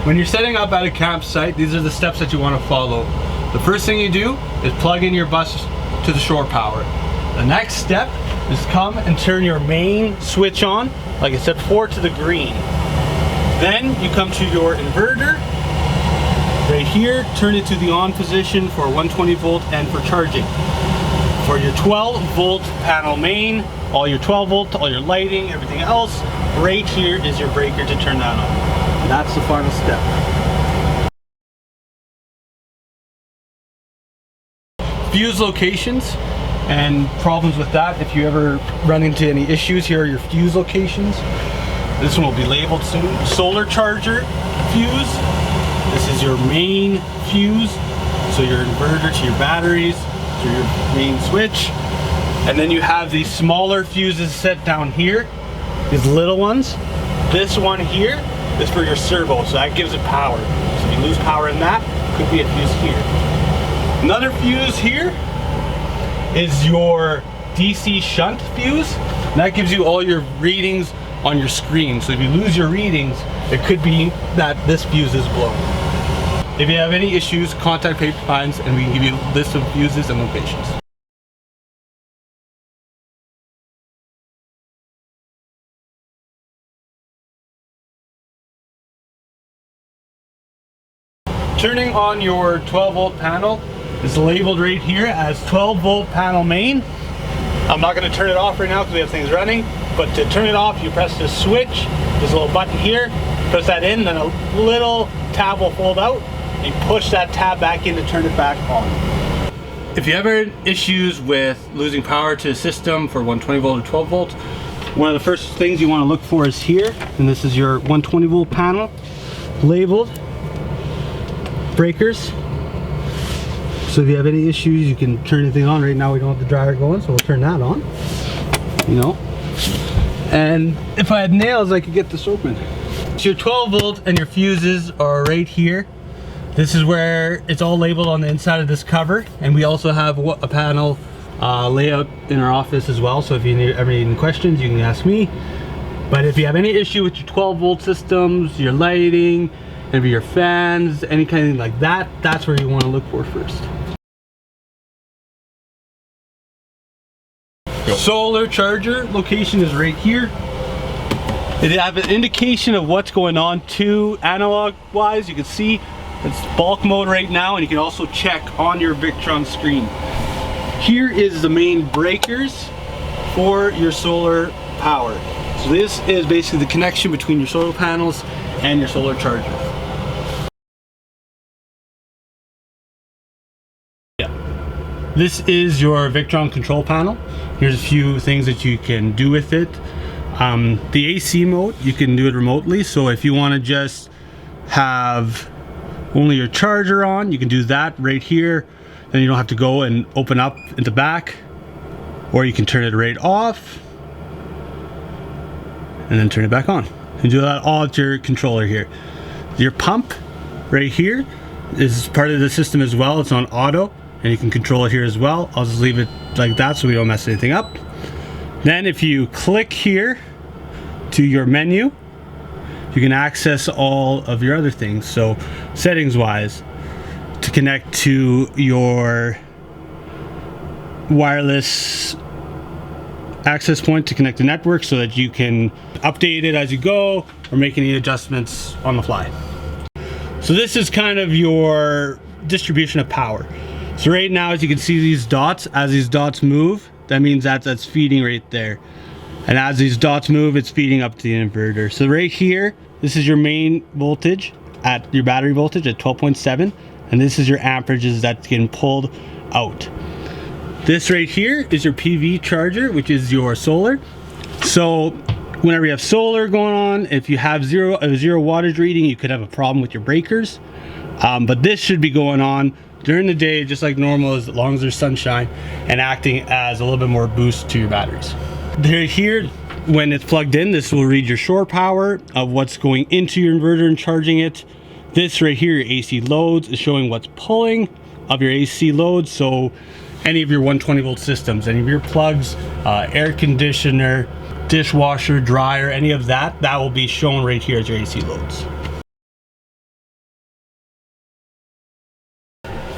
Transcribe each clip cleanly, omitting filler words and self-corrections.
When you're setting up at a campsite, these are the steps that you want to follow. The first thing you do is plug in your bus to the shore power. The next step is come and turn your main switch on, like I said before, to the green. Then you come to your inverter, right here, turn it to the on position for 120 volt and for charging. For your 12 volt panel main, all your 12 volt, all your lighting, everything else, right here is your breaker to turn that on. And that's the final step. Fuse locations and problems with that. If you ever run into any issues, here are your fuse locations. This one will be labeled soon. Solar charger fuse. This is your main fuse. So your inverter to your batteries, to your main switch. And then you have these smaller fuses set down here, these little ones. This one here is for your servo, so that gives it power. So if you lose power in that, could be a fuse here. Another fuse here is your DC shunt fuse. And that gives you all your readings on your screen. So if you lose your readings, it could be that this fuse is blown. If you have any issues, contact Paved To Pines and we can give you a list of fuses and locations. Turning on your 12 volt panel is labeled right here as 12 volt panel main. I'm not going to turn it off right now because we have things running, but to turn it off you press this switch, there's a little button here, press that in, then a little tab will fold out, and you push that tab back in to turn it back on. If you ever had issues with losing power to a system for 120 volt or 12 volt, one of the first things you want to look for is here, and this is your 120 volt panel labeled breakers. So if you have any issues, you can turn anything on. Right now we don't have the dryer going, so we'll turn that on, you know. And if I had nails, I could get this open. So your 12 volt and your fuses are right here. This is where it's all labeled on the inside of this cover. And we also have a panel layout in our office as well. So if you ever need any questions, you can ask me. But if you have any issue with your 12 volt systems, your lighting, maybe your fans, any kind of like that, that's where you want to look for first. Solar charger location is right here. It have an indication of what's going on too, analog wise. You can see it's bulk mode right now, and you can also check on your Victron screen. Here is the main breakers for your solar power. So this is basically the connection between your solar panels and your solar charger. This is your Victron control panel. Here's a few things that you can do with it. The AC mode, you can do it remotely. So if you want to just have only your charger on, you can do that right here. Then you don't have to go and open up in the back. Or you can turn it right off and then turn it back on. You can do that all at your controller here. Your pump right here is part of the system as well. It's on auto. And you can control it here as well. I'll just leave it like that so we don't mess anything up. Then if you click here to your menu, you can access all of your other things. So settings wise, to connect to your wireless access point to connect to network so that you can update it as you go or make any adjustments on the fly. So this is kind of your distribution of power. So right now, as you can see these dots, as these dots move, that means that's feeding right there. And as these dots move, it's feeding up to the inverter. So right here, this is your main voltage at your battery voltage at 12.7. And this is your amperages that's getting pulled out. This right here is your PV charger, which is your solar. So whenever you have solar going on, if you have a zero wattage reading, you could have a problem with your breakers. But this should be going on during the day just like normal, as long as there's sunshine, and acting as a little bit more boost to your batteries. Here, when it's plugged in, this will read your shore power of what's going into your inverter and charging it. This right here, your AC loads, is showing what's pulling of your AC loads. So any of your 120 volt systems, any of your plugs, air conditioner, dishwasher, dryer, any of that, that will be shown right here as your AC loads.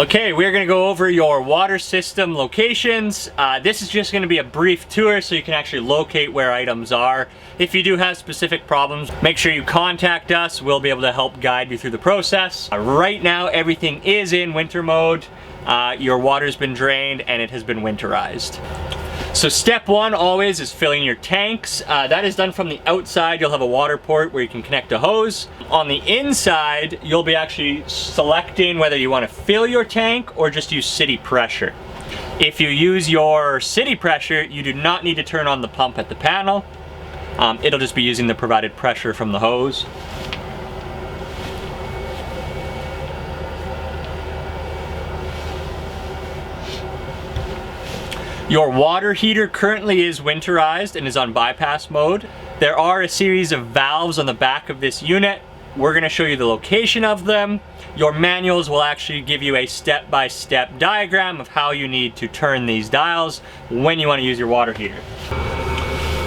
Okay, we're gonna go over your water system locations. This is just gonna be a brief tour so you can actually locate where items are. If you do have specific problems, make sure you contact us. We'll be able to help guide you through the process. Right now, everything is in winter mode. Your water's been drained and it has been winterized. So step one always is filling your tanks. That is done from the outside. You'll have a water port where you can connect a hose. On the inside, you'll be actually selecting whether you want to fill your tank or just use city pressure. If you use your city pressure, you do not need to turn on the pump at the panel. It'll just be using the provided pressure from the hose. Your water heater currently is winterized and is on bypass mode. There are a series of valves on the back of this unit. We're gonna show you the location of them. Your manuals will actually give you a step-by-step diagram of how you need to turn these dials when you wanna use your water heater.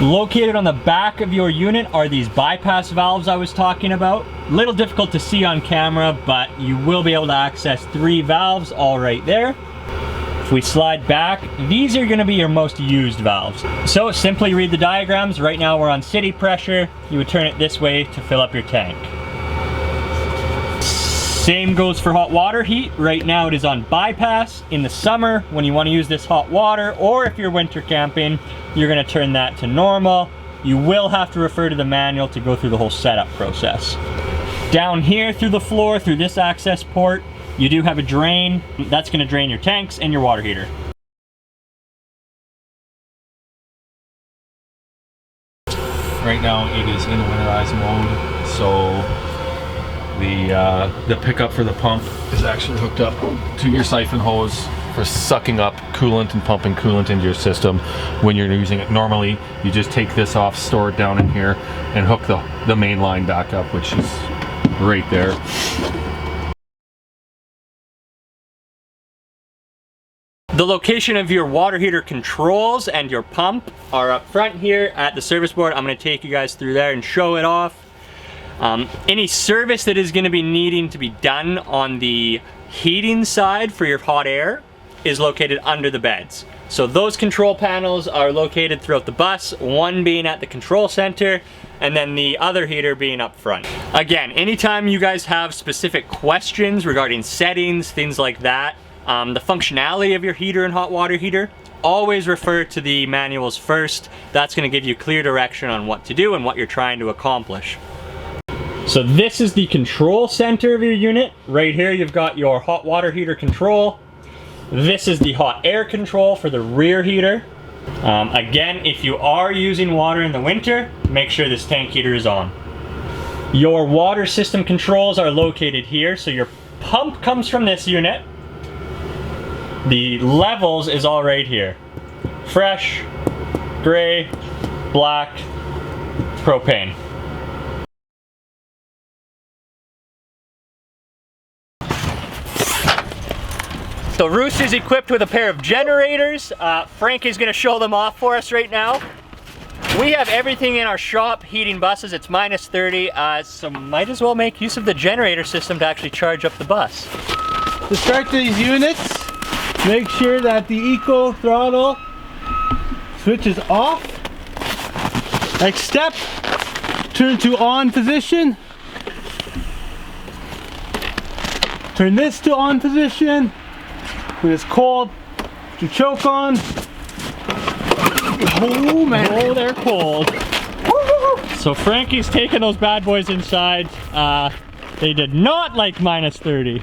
Located on the back of your unit are these bypass valves I was talking about. Little difficult to see on camera, but you will be able to access 3 valves all right there. If we slide back, these are gonna be your most used valves. So simply read the diagrams. Right now we're on city pressure. You would turn it this way to fill up your tank. Same goes for hot water heat. Right now it is on bypass. In the summer, when you wanna use this hot water, or if you're winter camping, you're gonna turn that to normal. You will have to refer to the manual to go through the whole setup process. Down here through the floor, through this access port, you do have a drain. That's gonna drain your tanks and your water heater. Right now it is in winterized mode, so the pickup for the pump is actually hooked up to your siphon hose for sucking up coolant and pumping coolant into your system when you're using it. Normally, you just take this off, store it down in here, and hook the main line back up, which is right there. The location of your water heater controls and your pump are up front here at the service board. I'm gonna take you guys through there and show it off. Any service that is gonna be needing to be done on the heating side for your hot air is located under the beds. So those control panels are located throughout the bus, one being at the control center, and then the other heater being up front. Again, anytime you guys have specific questions regarding settings, things like that, the functionality of your heater and hot water heater, always refer to the manuals first. That's gonna give you clear direction on what to do and what you're trying to accomplish. So this is the control center of your unit. Right here you've got your hot water heater control. This is the hot air control for the rear heater. Again, if you are using water in the winter, make sure this tank heater is on. Your water system controls are located here. So your pump comes from this unit. The levels is all right here. Fresh, gray, black, propane. So Rooster's equipped with a pair of generators. Frankie's gonna show them off for us right now. We have everything in our shop heating buses. It's minus 30, so might as well make use of the generator system to actually charge up the bus. To start these units, make sure that the eco throttle switch is off. Next step, turn to on position. Turn this to on position. When it's cold, to choke on. Oh man. Oh, they're cold. So Frankie's taking those bad boys inside. They did not like minus 30.